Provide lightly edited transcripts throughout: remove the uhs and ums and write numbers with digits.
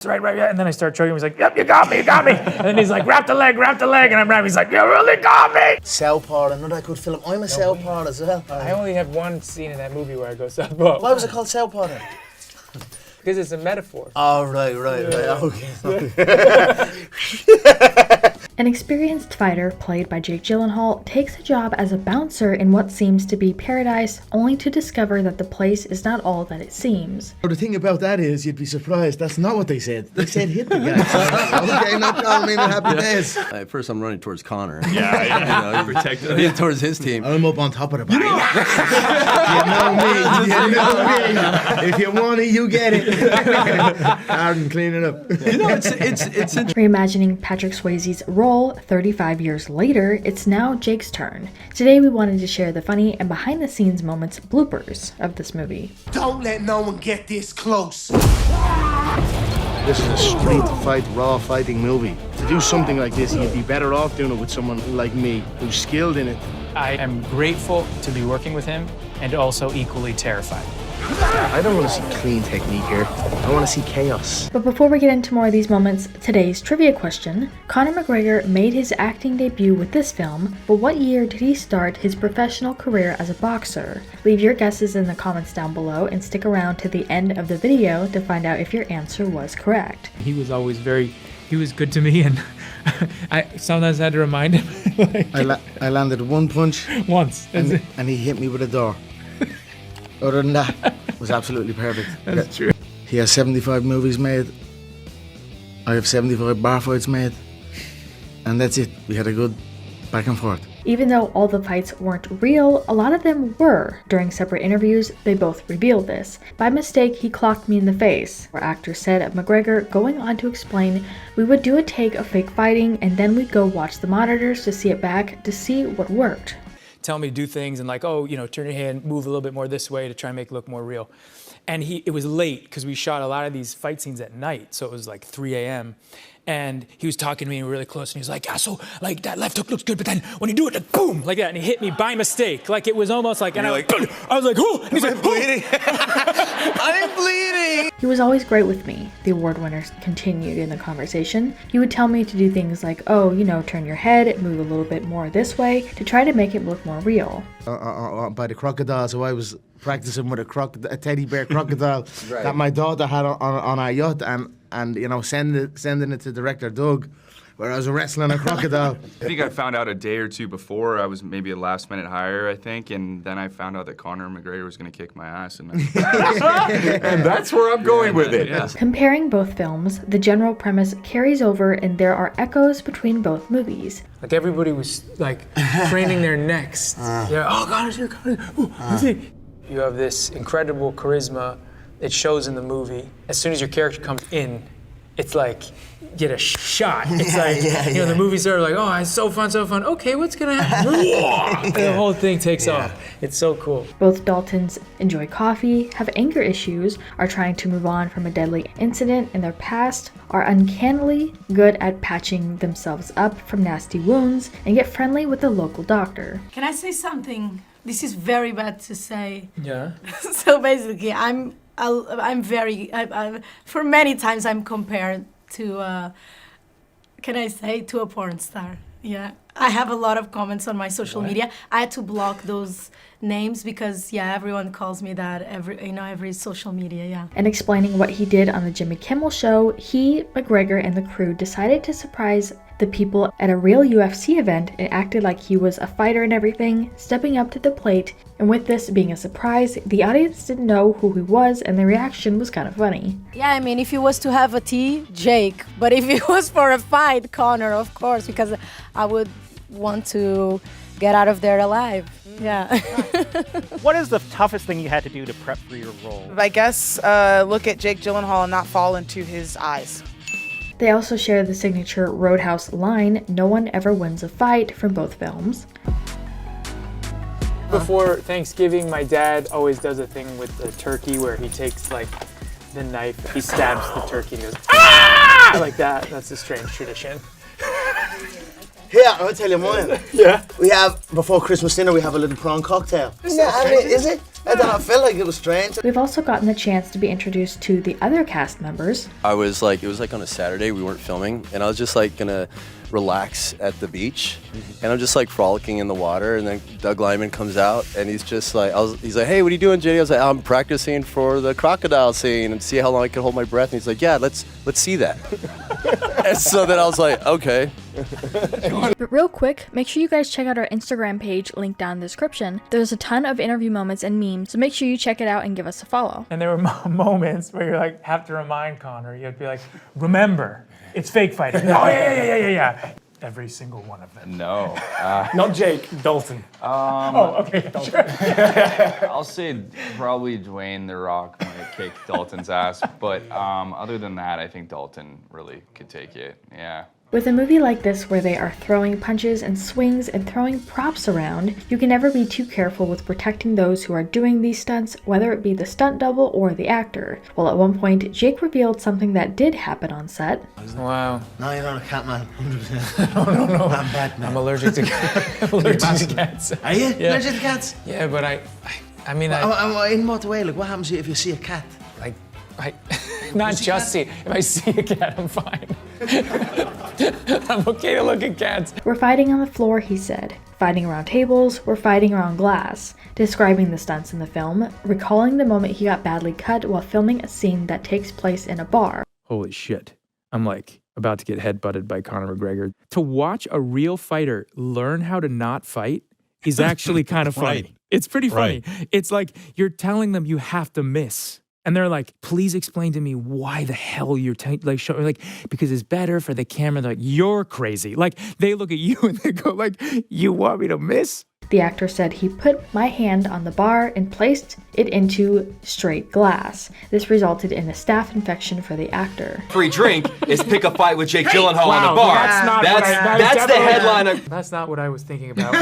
Right, yeah. And then I start choking. He's like, yep, you got me. And then he's like, wrap the leg. And I'm rapping. He's like, you really got me. Southpaw, another good film. I'm a Southpaw as well. I only have one scene in that movie where I go Southpaw. Why was it called Southpaw then? Because it's a metaphor. Oh, right. Okay. An experienced fighter, played by Jake Gyllenhaal, takes a job as a bouncer in what seems to be paradise, only to discover that the place is not all that it seems. The thing about that is, you'd be surprised, that's not what they said. They said hit the guy. Okay, no problem, happy days. At first I'm running towards Conor. Yeah. Protect him. Yeah, towards his team. I'm up on top of the bar. You know me. If you want it, you get it. Arden, clean it up. You know, it's interesting. Reimagining Patrick Swayze's role 35 years later, it's now Jake's turn. Today we wanted to share the funny and behind-the-scenes moments, bloopers, of this movie. Don't let no one get this close. This is a street fight, raw fighting movie. To do something like this, you'd be better off doing it with someone like me, who's skilled in it. I am grateful to be working with him and also equally terrified. I don't want to see clean technique here. I want to see chaos. But before we get into more of these moments, today's trivia question. Conor McGregor made his acting debut with this film, but what year did he start his professional career as a boxer? Leave your guesses in the comments down below and stick around to the end of the video to find out if your answer was correct. He was always he was good to me, and I sometimes had to remind him. I landed one punch Once. and he hit me with a door. Other than that, it was absolutely perfect. That's true. He has 75 movies made. I have 75 bar fights made. And that's it. We had a good back and forth. Even though all the fights weren't real, a lot of them were. During separate interviews, they both revealed this. By mistake, he clocked me in the face, where actor said of McGregor, going on to explain, we would do a take of fake fighting and then we'd go watch the monitors to see it back to see what worked. Tell me to do things and like, oh, turn your hand, move a little bit more this way to try and make it look more real. And it was late because we shot a lot of these fight scenes at night, so it was like 3 a.m. And he was talking to me really close, and he was like, yeah, so like that left hook looks good, but then when you do it, like, boom, like that, and he hit me by mistake. Like it was almost like, and I was like, oh, and he's like, bleeding. I'm bleeding. He was always great with me, the award winner continued in the conversation. He would tell me to do things like, oh, turn your head, move a little bit more this way, to try to make it look more real. By the crocodile, so I was practicing with a teddy bear crocodile that my daughter had on our yacht, and sending it to director Doug, where I was wrestling a crocodile. I think I found out a day or two before. I was maybe a last-minute hire, I think, and then I found out that Conor McGregor was going to kick my ass. And that's where I'm going with it. Yeah. Comparing both films, the general premise carries over and there are echoes between both movies. Like everybody was like craning their necks. Yeah, oh, Conor's here, Conor's here. You have this incredible charisma. It shows in the movie. As soon as your character comes in, it's like get a shot. It's like the movies are like, oh, it's so fun. Okay, what's gonna happen? The whole thing takes off. It's so cool. Both Daltons enjoy coffee, have anger issues, are trying to move on from a deadly incident in their past, are uncannily good at patching themselves up from nasty wounds, and get friendly with the local doctor. Can I say something? This is very bad to say. Yeah. So basically, I'm very, for many times I'm compared to, to a porn star. Yeah. I have a lot of comments on my social media. I had to block those names because, everyone calls me that every social media, And explaining what he did on the Jimmy Kimmel show, he, McGregor, and the crew decided to surprise the people at a real UFC event and acted like he was a fighter and everything, stepping up to the plate. And with this being a surprise, the audience didn't know who he was, and the reaction was kind of funny. Yeah, I mean, if it was to have a tea, Jake. But if it was for a fight, Conor, of course, because I would want to get out of there alive. Yeah. What is the toughest thing you had to do to prep for your role? I guess look at Jake Gyllenhaal and not fall into his eyes. They also share the signature Roadhouse line, no one ever wins a fight, from both films. Before Thanksgiving, my dad always does a thing with the turkey where he takes like the knife, he stabs the turkey and goes, ah! Like that. That's a strange tradition. Here, I'll tell you mine. Yeah. We have, before Christmas dinner, we have a little prawn cocktail. Yeah, I mean, is it? I don't know, I felt like it was strange. We've also gotten the chance to be introduced to the other cast members. I was like, it was like on a Saturday, we weren't filming, and I was just like gonna relax at the beach, and I'm just like frolicking in the water, and then Doug Liman comes out, and he's just like, he's like, hey, what are you doing, JD? I was like, I'm practicing for the crocodile scene and see how long I can hold my breath. And he's like, yeah, let's see that. And so then I was like, okay. But real quick, make sure you guys check out our Instagram page, linked down in the description. There's a ton of interview moments and memes, so make sure you check it out and give us a follow. And there were moments where you like have to remind Conor. You'd be like, remember, it's fake fighting. Oh yeah. Every single one of them. No. Not Jake, Dalton. Okay. Dalton. I'll say probably Dwayne The Rock might kick Dalton's ass, but other than that, I think Dalton really could take it. Yeah. With a movie like this where they are throwing punches and swings and throwing props around, you can never be too careful with protecting those who are doing these stunts, whether it be the stunt double or the actor. Well, at one point, Jake revealed something that did happen on set. Wow. No, you're not a cat man, 100%. No. I'm bad, man. I'm allergic to cats. I'm allergic to cats. Are you? Yeah. Allergic to cats? Yeah, but I mean, In what way? Like, what happens to you if you see a cat? I not just see. If I see a cat, I'm fine. I'm okay to look at cats. We're fighting on the floor, he said. Fighting around tables, we're fighting around glass. Describing the stunts in the film, recalling the moment he got badly cut while filming a scene that takes place in a bar. Holy shit. I'm like about to get headbutted by Conor McGregor. To watch a real fighter learn how to not fight is actually kind of funny. Right. It's pretty funny. Right. It's like you're telling them you have to miss. And they're like, please explain to me why the hell you're because it's better for the camera. They're like, you're crazy. Like, they look at you and they go like, you want me to miss? The actor said he put my hand on the bar and placed it into straight glass. This resulted in a staph infection for the actor. Free drink is pick a fight with Jake Gyllenhaal on the bar. That's the headline. That's not what I was thinking about.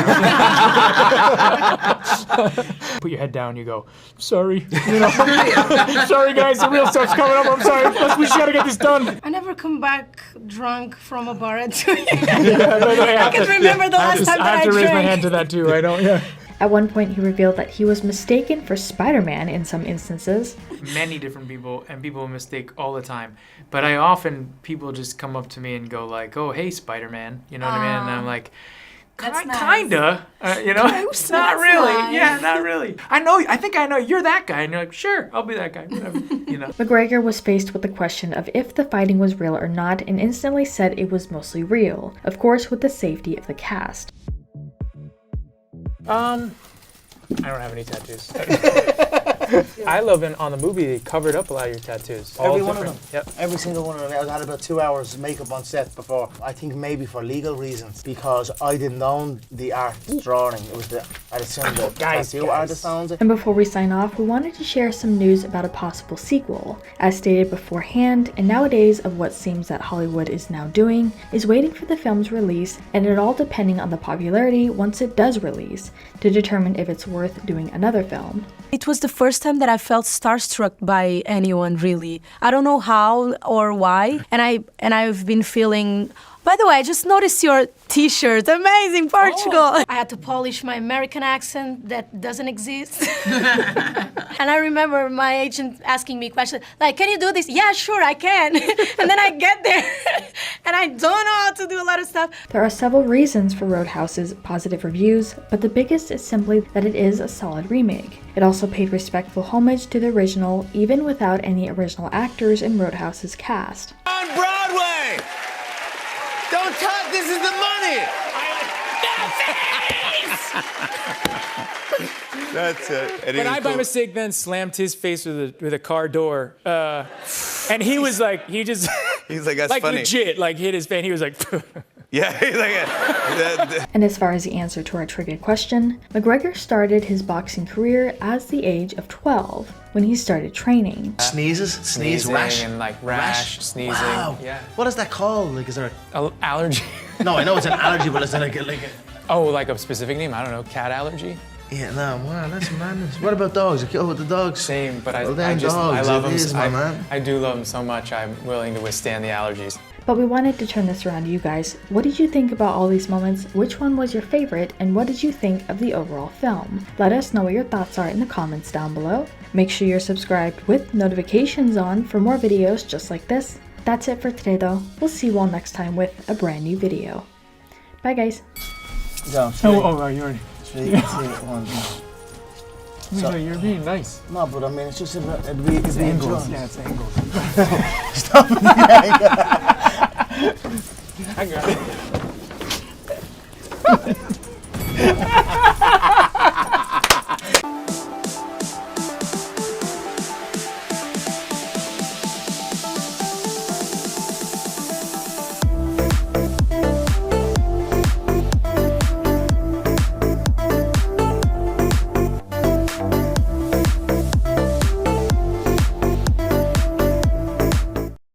Put your head down. You go, sorry. Sorry guys, the real stuff's coming up. I'm sorry. We just gotta get this done. I never come back drunk from a bar at 2 a.m. I can remember the last time that I have to raise my drank. hand to that too. I don't. Yeah. At one point, he revealed that he was mistaken for Spider-Man in some instances. Many different people, and people mistake all the time. But people just come up to me and go like, "Oh, hey, Spider-Man," you know what I mean? And I'm like, kinda, Close, not really. nice. Yeah, not really. I think I know you're that guy, and you're like, sure, I'll be that guy. Whatever, McGregor was faced with the question of if the fighting was real or not, and instantly said it was mostly real. Of course, with the safety of the cast. I don't have any tattoos. I love on the movie they covered up a lot of your tattoos. Every one of them. Yep. Every single one of them. I had about 2 hours makeup on set before. I think maybe for legal reasons, because I didn't own the art drawing. It was I'd assume the tattoo artist owns it. And before we sign off, we wanted to share some news about a possible sequel. As stated beforehand, and nowadays of what seems that Hollywood is now doing, is waiting for the film's release, and it all depending on the popularity once it does release, to determine if it's worth doing another film. It was the first time that I felt starstruck by anyone, really. I don't know how or why, and I've been feeling. By the way, I just noticed your t-shirt. Amazing, Portugal. Oh. I had to polish my American accent that doesn't exist. And I remember my agent asking me questions like, can you do this? Yeah, sure, I can. And then I get there and I don't know how to do a lot of stuff. There are several reasons for Roadhouse's positive reviews, but the biggest is simply that it is a solid remake. It also paid respectful homage to the original, even without any original actors in Roadhouse's cast. On Broadway! Don't talk, this is the money! That's it. But I, by mistake, then slammed his face with a car door. And he was like, he's like, that's like funny. Legit, like hit his face. He was like, yeah, he's like And as far as the answer to our trivia question, McGregor started his boxing career at the age of 12 when he started training. Sneeze, rash. And like rash, sneezing. Wow. Yeah. What is that called? Like, is there allergy? No, I know it's an allergy, but is it like a... Oh, like a specific name? I don't know. Cat allergy? Yeah, no, man, that's madness. What about dogs? You kill with the dogs? Same, but I dogs, love them. my man. I do love them so much. I'm willing to withstand the allergies. But we wanted to turn this around to you guys. What did you think about all these moments? Which one was your favorite? And what did you think of the overall film? Let us know what your thoughts are in the comments down below. Make sure you're subscribed with notifications on for more videos just like this. That's it for today though. We'll see you all next time with a brand new video. Bye guys. Go, you already. Three, two, one. So, you're being nice. No, but I mean, it's just about It's angles. Yeah, it's angles. Stop with the angle. I got it.